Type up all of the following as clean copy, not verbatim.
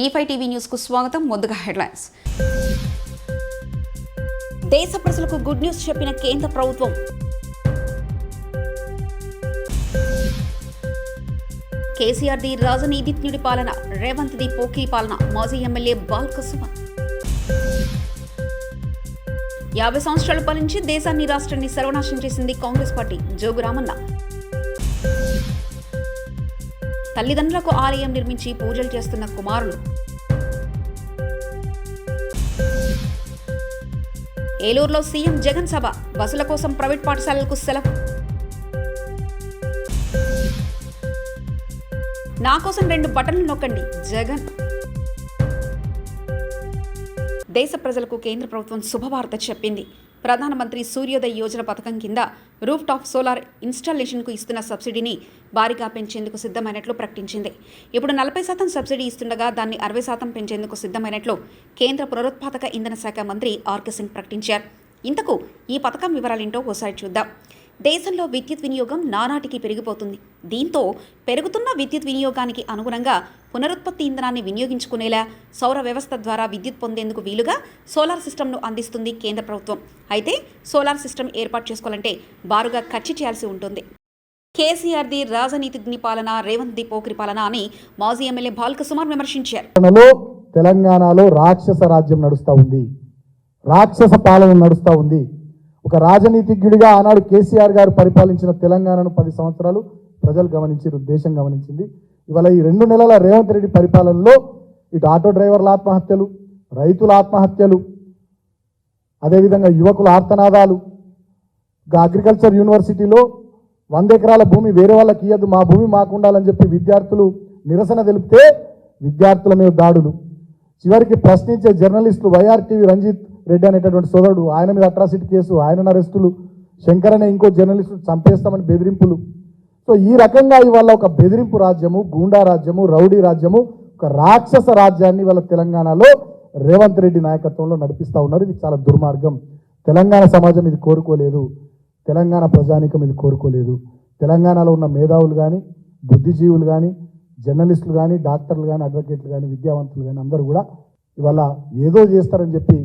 E5 TV news కు స్వాగతం. ముందుగా హెడ్లైన్స్. దేశ ప్రజలకు గుడ్ న్యూస్ చెప్పిన కేంద్ర ప్రభుత్వం. కేసీఆర్ ది రాజనీతిజ్ఞుడి పాలన, రేవంత్ ది పోకిరి పాలన. మాజీ ఎమ్మెల్యే బాల్కసుమన్. 50 సంవత్సరాలు పాలించి దేశాన్ని రాష్ట్రాన్ని సర్వనాశనం చేసింది కాంగ్రెస్ పార్టీ. జోగురామన్న. తల్లిదండ్రులకు ఆలయం నిర్మించి పూజలు చేస్తున్న కుమారులు. ఏలూరులో సీఎం జగన్ సభ, బస్సుల కోసం ప్రైవేట్ పాఠశాలలకు సెలవు. నా కోసం 2 బటన్లు నొక్కండి జగన్. దేశ ప్రజలకు కేంద్ర ప్రభుత్వం శుభవార్త చెప్పింది. ప్రధానమంత్రి సూర్యోదయ్ యోజన పథకం కింద రూఫ్ టాప్ సోలార్ ఇన్స్టాలేషన్కు ఇస్తున్న సబ్సిడీని భారీగా పెంచేందుకు సిద్ధమైనట్లు ప్రకటించింది. ఇప్పుడు 40% సబ్సిడీ ఇస్తుండగా దాన్ని 60% పెంచేందుకు సిద్ధమైనట్లు కేంద్ర పునరుత్పాదక ఇంధన శాఖ మంత్రి ఆర్కే సింగ్ ప్రకటించారు. ఇంతకు ఈ పథకం వివరాలేంటో ఓసారి చూద్దాం. దేశంలో విద్యుత్ వినియోగం నానాటికి పెరిగిపోతుంది. దీంతో పెరుగుతున్న విద్యుత్ వినియోగానికి అనుగుణంగా పునరుత్పత్తి ఇంధనాన్ని వినియోగించుకునేలా సౌర వ్యవస్థ ద్వారా విద్యుత్ పొందేందుకు వీలుగా సోలార్ సిస్టమ్ను అందిస్తుంది కేంద్ర ప్రభుత్వం. అయితే సోలార్ సిస్టమ్ ఏర్పాటు చేసుకోవాలంటే బారుగా ఖర్చు చేయాల్సి ఉంటుంది. కేసీఆర్ ది రాజనీతిజ్ఞ పాలన, రేవంత్ ది పోకిరి పాలన అని మాజీ ఎమ్మెల్యే బాల్కసుమన్ విమర్శించారు. తెలంగాణలో రాక్షస రాజ్యం నడుస్తూ ఉంది, రాక్షస పాలన నడుస్తూ ఉంది. ఒక రాజనీతిజ్ఞుడిగా ఆనాడు కేసీఆర్ గారు పరిపాలించిన తెలంగాణను 10 సంవత్సరాలు ప్రజలు గమనించారు, దేశం గమనించింది. ఇవాళ ఈ 2 నెలల రేవంత్ రెడ్డి పరిపాలనలో ఇటు ఆటో డ్రైవర్ల ఆత్మహత్యలు, రైతుల ఆత్మహత్యలు, అదేవిధంగా యువకుల ఆర్తనాదాలు, అగ్రికల్చర్ యూనివర్సిటీలో 100 ఎకరాల భూమి వేరే వాళ్ళకి ఇయ్యద్దు, మా భూమి మాకు ఉండాలని చెప్పి విద్యార్థులు నిరసన తెలిపితే విద్యార్థుల మీద దాడులు, చివరికి ప్రశ్నించే జర్నలిస్టులు వైఆర్టీవీ రంజిత్ రెడ్డి అనేటటువంటి సోదరుడు, ఆయన మీద అట్రాసిటీ కేసు, ఆయన అరెస్టులు, శంకర్ అనే ఇంకో జర్నలిస్టు చంపేస్తామని బెదిరింపులు. సో ఈ రకంగా ఇవాళ ఒక బెదిరింపు రాజ్యము, గూండా రాజ్యము, రౌడీ రాజ్యము, ఒక రాక్షస రాజ్యాన్ని వాళ్ళ తెలంగాణలో రేవంత్ రెడ్డి నాయకత్వంలో నడిపిస్తూ ఉన్నారు. ఇది చాలా దుర్మార్గం. తెలంగాణ సమాజం ఇది కోరుకోలేదు, తెలంగాణ ప్రజానీకం ఇది కోరుకోలేదు. తెలంగాణలో ఉన్న మేధావులు కానీ, బుద్ధిజీవులు కానీ, జర్నలిస్టులు కానీ, డాక్టర్లు కానీ, అడ్వకేట్లు కానీ, విద్యావంతులు కానీ అందరూ కూడా ఇవాళ ఏదో చేస్తారని చెప్పి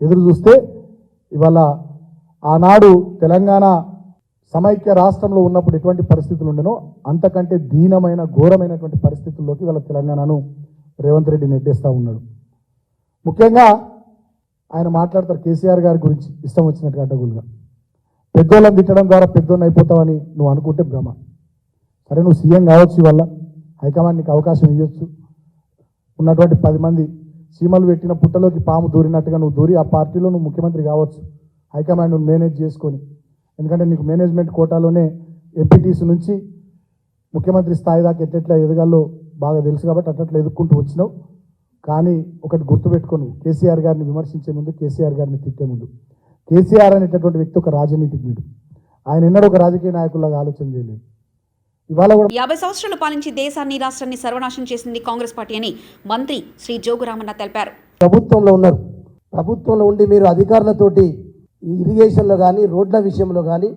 ఎదురు చూస్తే ఇవాళ ఆనాడు తెలంగాణ సమైక్య రాష్ట్రంలో ఉన్నప్పుడు ఎటువంటి పరిస్థితులు ఉండనో అంతకంటే దీనమైన ఘోరమైనటువంటి పరిస్థితుల్లోకి ఇవాళ తెలంగాణను రేవంత్ రెడ్డి నెట్టేస్తూ ఉన్నాడు. ముఖ్యంగా ఆయన మాట్లాడతారు కేసీఆర్ గారి గురించి ఇష్టం వచ్చినట్టు అడ్డగులుగా. పెద్దోళ్ళని తిట్టడం ద్వారా పెద్దోళ్ళని అయిపోతావని నువ్వు అనుకుంటే భ్రమ. సరే, నువ్వు సీఎం కావచ్చు, వల్ల హైకమాండ్ నీకు అవకాశం ఇవ్వచ్చు. ఉన్నటువంటి 10 మంది సీమలు పెట్టిన పుట్టలోకి పాము దూరినట్టుగా నువ్వు దూరి ఆ పార్టీలో నువ్వు ముఖ్యమంత్రి కావచ్చు, హైకమాండ్ నువ్వు మేనేజ్ చేసుకొని. ఎందుకంటే నీకు మేనేజ్మెంట్ కోటాలోనే ఎంపీటీసీ నుంచి ముఖ్యమంత్రి స్థాయి దాకా ఎట్లా ఎదగాలో బాగా తెలుసు కాబట్టి అట్లా ఎదుర్కొంటూ వచ్చినావు. కానీ ఒకటి గుర్తుపెట్టుకొని, కేసీఆర్ గారిని విమర్శించే ముందు, కేసీఆర్ గారిని తిట్టే ముందు, కేసీఆర్ అనేటటువంటి వ్యక్తి ఒక రాజనీతిజ్ఞుడు. ఆయన ఎన్నడూ ఒక రాజకీయ నాయకుల్లాగా ఆలోచన చేయలేదు. 50 సంవత్సరాలు పాలించి దేశాన్ని రాష్ట్రాన్ని సర్వనాశనం చేసింది కాంగ్రెస్ పార్టీ అని మంత్రి శ్రీ జోగురామన్న తెలిపారు. ప్రభుత్వంలో ఉన్నారు, ప్రభుత్వంలో ఉండి మీరు అధికారులతోటి ఇరిగేషన్లో కానీ, రోడ్ల విషయంలో కానీ,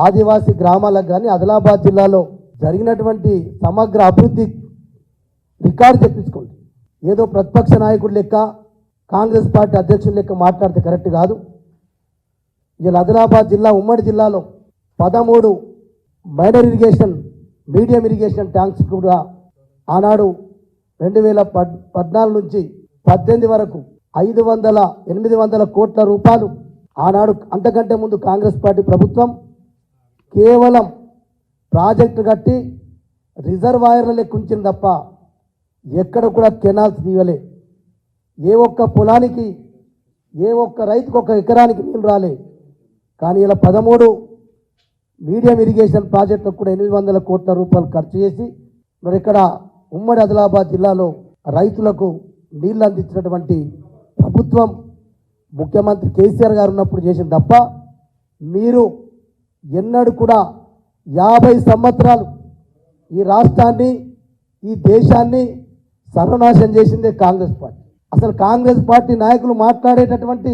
ఆదివాసీ గ్రామాలకు కానీ, ఆదిలాబాద్ జిల్లాలో జరిగినటువంటి సమగ్ర అభివృద్ధి రికార్డు తెప్పించుకోండి. ఏదో ప్రతిపక్ష నాయకుడు లెక్క, కాంగ్రెస్ పార్టీ అధ్యక్షుల లెక్క మాట్లాడితే కరెక్ట్ కాదు. ఇలా ఆదిలాబాద్ జిల్లా, ఉమ్మడి జిల్లాలో 13 minor irrigation, medium irrigation tanks కూడా ఆనాడు 2014 నుంచి 18 వరకు 800 కోట్ల రూపాయలు ఆనాడు, అంతకంటే ముందు కాంగ్రెస్ పార్టీ ప్రభుత్వం కేవలం ప్రాజెక్టు కట్టి రిజర్వాయర్ల లెక్క ఉంచింది తప్ప ఎక్కడ కూడా కెనాల్స్ తీయలే. ఏ ఒక్క పొలానికి, ఏ ఒక్క రైతుకు 1 ఎకరానికి నీళ్ళు రాలే. కానీ ఇలా 13 మీడియం ఇరిగేషన్ ప్రాజెక్టులకు కూడా 800 కోట్ల రూపాయలు ఖర్చు చేసి మరి ఇక్కడ ఉమ్మడి ఆదిలాబాద్ జిల్లాలో రైతులకు నీళ్లు అందించినటువంటి ప్రభుత్వం ముఖ్యమంత్రి కేసీఆర్ గారు ఉన్నప్పుడు చేసింది తప్ప మీరు ఎన్నడూ కూడా 50 సంవత్సరాలు ఈ రాష్ట్రాన్ని, ఈ దేశాన్ని సర్వనాశనం చేసిందే కాంగ్రెస్ పార్టీ. అసలు కాంగ్రెస్ పార్టీ నాయకులు మాట్లాడేటటువంటి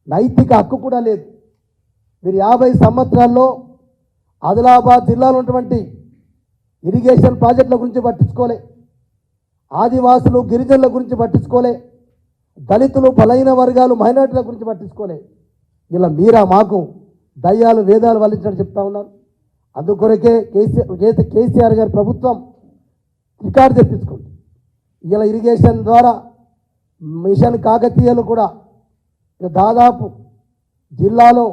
నైతిక హక్కు కూడా లేదు. మీరు 50 సంవత్సరాల్లో ఆదిలాబాద్ జిల్లాలో ఉన్నటువంటి ఇరిగేషన్ ప్రాజెక్టుల గురించి పట్టించుకోలే. ఆదివాసులు గిరిజనుల గురించి పట్టించుకోలే, దళితులు బలైన వర్గాలు మైనార్టీల గురించి పట్టించుకోలే. ఇలా మీరా మాకు దయ్యాలు వేదాలు వల్లించినట్టు చెప్తా ఉన్నారు. అందుకొరకే కేసీఆర్ గారి ప్రభుత్వం రికార్డు తెప్పించుకుంది. ఇలా ఇరిగేషన్ ద్వారా మిషన్ కాకతీయలు కూడా దాదాపు జిల్లాలో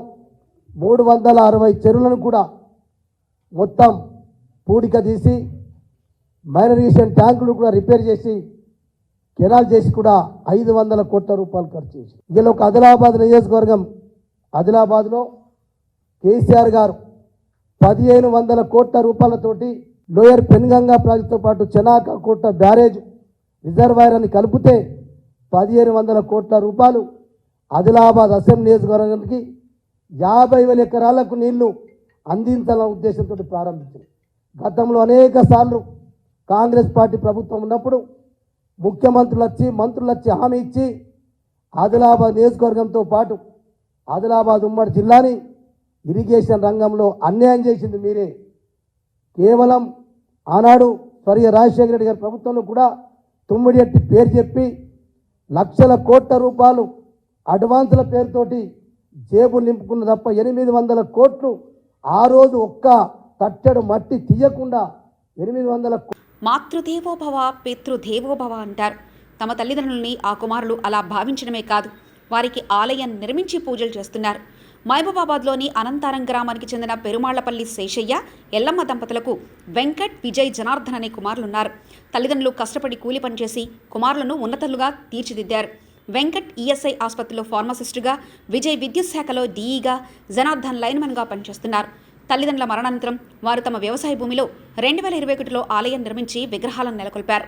360 చెరువులను కూడా మొత్తం పూడిక తీసి మైనర్ ఇరిగేషన్ ట్యాంకులు కూడా రిపేర్ చేసి కెనాల్ చేసి కూడా 500 కోట్ల రూపాయలు ఖర్చు చేసి ఇలా ఒక ఆదిలాబాద్ నియోజకవర్గం, ఆదిలాబాద్లో కేసీఆర్ గారు 1500 కోట్ల రూపాయలతోటి లోయర్ పెన్గంగా ప్రాజెక్టుతో పాటు చెనాక కోట్ల బ్యారేజ్ రిజర్వాయర్ అని కలిపితే 1500 కోట్ల రూపాయలు ఆదిలాబాద్ అసెంబ్లీ నియోజకవర్గానికి 50,000 ఎకరాలకు నీళ్లు అందించాలన్న ఉద్దేశంతో ప్రారంభించారు. గతంలో అనేక సార్లు కాంగ్రెస్ పార్టీ ప్రభుత్వం ఉన్నప్పుడు ముఖ్యమంత్రులు వచ్చి మంత్రులు వచ్చి హామీ ఇచ్చి ఆదిలాబాద్ నియోజకవర్గంతో పాటు ఆదిలాబాద్ ఉమ్మడి జిల్లాని ఇరిగేషన్ రంగంలో అన్యాయం చేసింది మీరే. కేవలం ఆనాడు స్వర్గీయ రాజశేఖర రెడ్డి గారి ప్రభుత్వంలో కూడా తుమ్మిడియట్టి పేరు చెప్పి లక్షల కోట్ల రూపాయలు అడ్వాన్సుల పేరుతోటి జేబు నింపుకున్న తప్ప 800 కోట్లు ఆ రోజు ఒక్క తట్టెడు మట్టి తీయకుండా 800 మాతృదేవోభవ పితృదేవోభవ అంటారు. తమ తల్లిదండ్రుల్ని ఆ కుమారులు అలా భావించడమే కాదు, వారికి ఆలయం నిర్మించి పూజలు చేస్తున్నారు. మహబూబాబాద్లోని అనంతారం గ్రామానికి చెందిన పెరుమాళ్లపల్లి శేషయ్య, ఎల్లమ్మ దంపతులకు వెంకట్, విజయ్, జనార్దన్ అనే కుమారులున్నారు. తల్లిదండ్రులు కష్టపడి కూలి పనిచేసి కుమారులను ఉన్నతులుగా తీర్చిదిద్దారు. వెంకట్ ఈఎస్ఐ ఆసుపత్రిలో ఫార్మసిస్టుగా, విజయ్ విద్యుత్ శాఖలో డీఈగా, జనార్దన్ లైన్మెన్గా పనిచేస్తున్నారు. తల్లిదండ్రుల మరణానంతరం వారు తమ వ్యవసాయ భూమిలో 2021లో ఆలయం నిర్మించి విగ్రహాలను నెలకొల్పారు.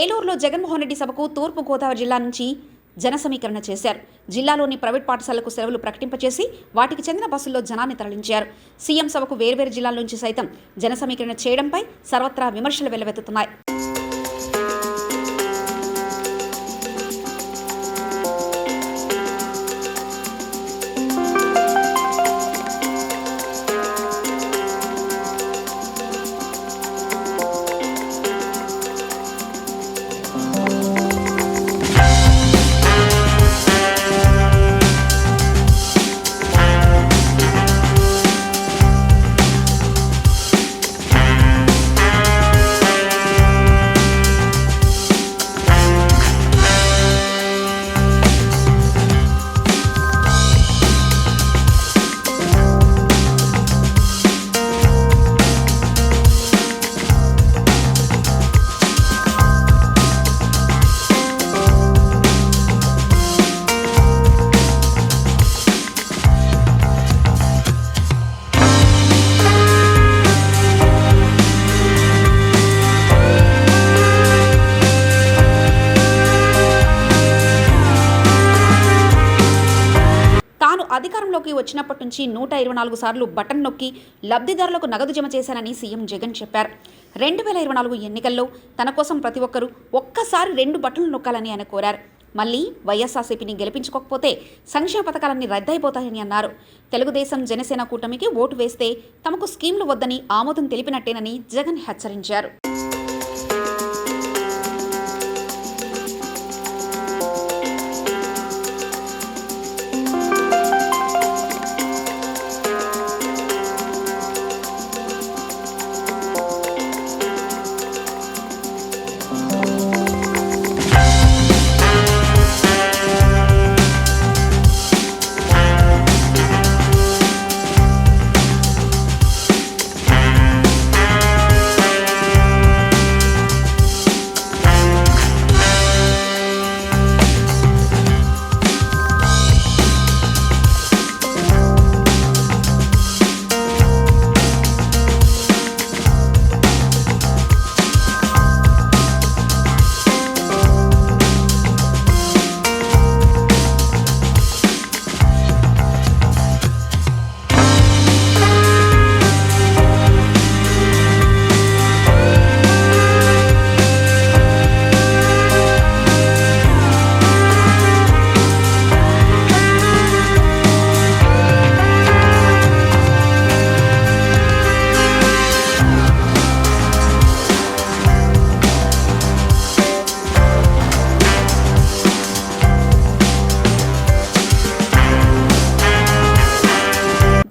ఏలూరులో జగన్మోహన్ రెడ్డి సభకు తూర్పు గోదావరి జిల్లా నుంచి జన సమీకరణ చేశారు. జిల్లాలోని ప్రైవేట్ పాఠశాలకు సెలవులు ప్రకటింపచేసి వాటికి చెందిన బస్సుల్లో జనాన్ని తరలించారు. సీఎం సభకు వేర్వేరు జిల్లాల నుంచి సైతం జన సమీకరణ చేయడంపై సర్వత్రా విమర్శలు వెల్లువెత్తుతున్నాయి. అధికారంలోకి వచ్చినప్పటి నుంచి 124 సార్లు బటన్ నొక్కి లబ్ధిదారులకు నగదు జమ చేశానని సీఎం జగన్ చెప్పారు. 2024 ఎన్నికల్లో తన కోసం ప్రతి ఒక్కరూ ఒక్కసారి 2 బటన్లు నొక్కాలని ఆయన కోరారు. మళ్ళీ వైఎస్ఆర్సీపీని గెలిపించుకోకపోతే సంక్షేమ పథకాలన్నీ రద్దయిపోతాయని అన్నారు. తెలుగుదేశం జనసేన కూటమికి ఓటు వేస్తే తమకు స్కీమ్లు వద్దని ఆమోదం తెలిపినట్టేనని జగన్ హెచ్చరించారు.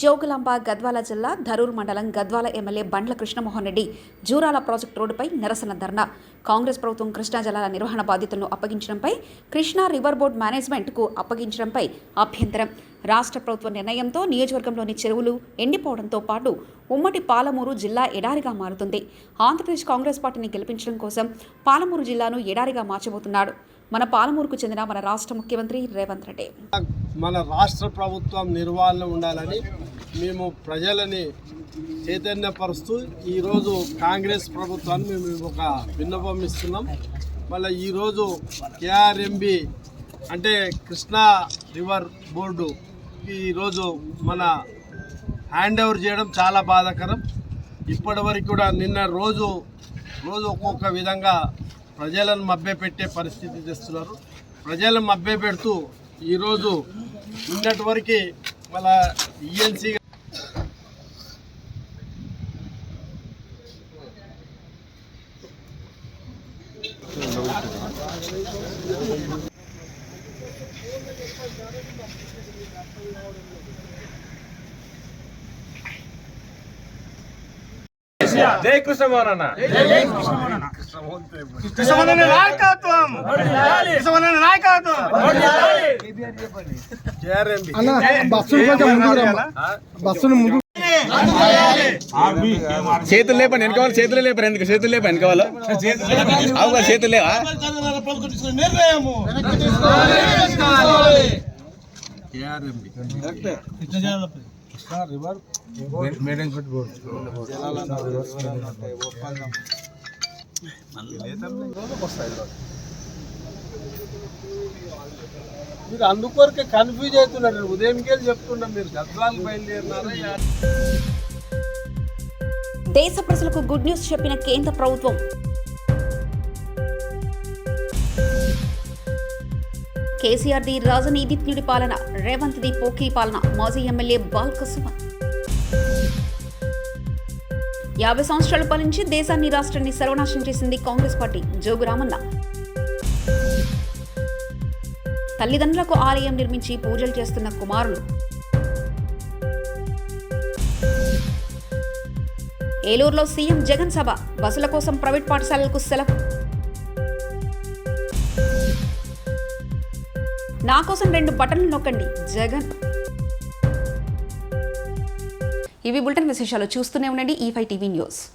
జోగులాంబ గద్వాల జిల్లా ధరూర్ మండలం గద్వాల ఎమ్మెల్యే బండ్ల కృష్ణమోహన్ రెడ్డి జూరాల ప్రాజెక్టు రోడ్డుపై నిరసన ధర్నా. కాంగ్రెస్ ప్రభుత్వం కృష్ణా జలాల నిర్వహణ బాధ్యతలను అప్పగించడంపై, కృష్ణా రివర్ బోర్డు మేనేజ్మెంట్కు అప్పగించడంపై అభ్యంతరం. రాష్ట్ర ప్రభుత్వ నిర్ణయంతో నియోజకవర్గంలోని చెరువులు ఎండిపోవడంతో పాటు ఉమ్మడి పాలమూరు జిల్లా ఎడారిగా మారుతుంది. ఆంధ్రప్రదేశ్ కాంగ్రెస్ పార్టీని గెలిపించడం కోసం పాలమూరు జిల్లాను ఎడారిగా మార్చబోతున్నాడు మన పాలమూరుకు చెందిన మన రాష్ట్ర ముఖ్యమంత్రి రేవంత్ రెడ్డి. మన రాష్ట్ర ప్రభుత్వం నిర్వహణ ఉండాలని మేము ప్రజలని చైతన్యపరుస్తూ ఈరోజు కాంగ్రెస్ ప్రభుత్వాన్ని మేము ఒక విన్నపం ఇస్తున్నాం. మళ్ళీ ఈరోజు కేఆర్ఎంబి అంటే కృష్ణా రివర్ బోర్డు ఈరోజు మన హ్యాండ్ ఓవర్ చేయడం చాలా బాధాకరం. ఇప్పటివరకు కూడా నిన్న రోజు ఒక్కొక్క విధంగా ప్రజలను మభ్యపెట్టే పరిస్థితి తెస్తున్నారు. ప్రజలను మభ్యపెడుతూ ఈరోజు నిన్నటి వరకు మళ్ళా ఈఎన్సీ జై కృష్ణమోహన్ చేతులు లేపండి వెనకవాళ్ళు, చేతులు లేపారు. ఎందుకు చేతులు లేపా వెనకవాళ్ళు? అవు చేతులు లేవా? మీరు అందుకొరకే కన్ఫ్యూజ్ అవుతున్నారు. ఉదయంకే చెప్తున్నా మీరు గద్వాలకు బయలుదేరినారా? దేశ ప్రజలకు గుడ్ న్యూస్ చెప్పిన కేంద్ర ప్రభుత్వం. కేసీఆర్ది రాజనీతిజ్ఞుడి పాలన, రేవంత్ది పోకీ పాలన. మాజీ ఎమ్మెల్యే బాల్క సుమన్. 50 సంవత్సరాలు పాలించి దేశాన్ని, రాష్ట్రాన్ని సర్వనాశనం చేసింది కాంగ్రెస్ పార్టీ. జోగు రామన్న. తల్లిదండ్రులకు ఆలయం నిర్మించి పూజలు చేస్తున్న కుమారులు. ఏలూరులో సీఎం జగన్ సభ. బస్సుల కోసం ప్రైవేట్ పాఠశాలలకు సెలవు. నా కోసం 2 బటన్లు నొక్కండి జగన్. ఇవి బులెటిన్ విశేషాలు. చూస్తూనే ఉండండి E5 టీవీ న్యూస్.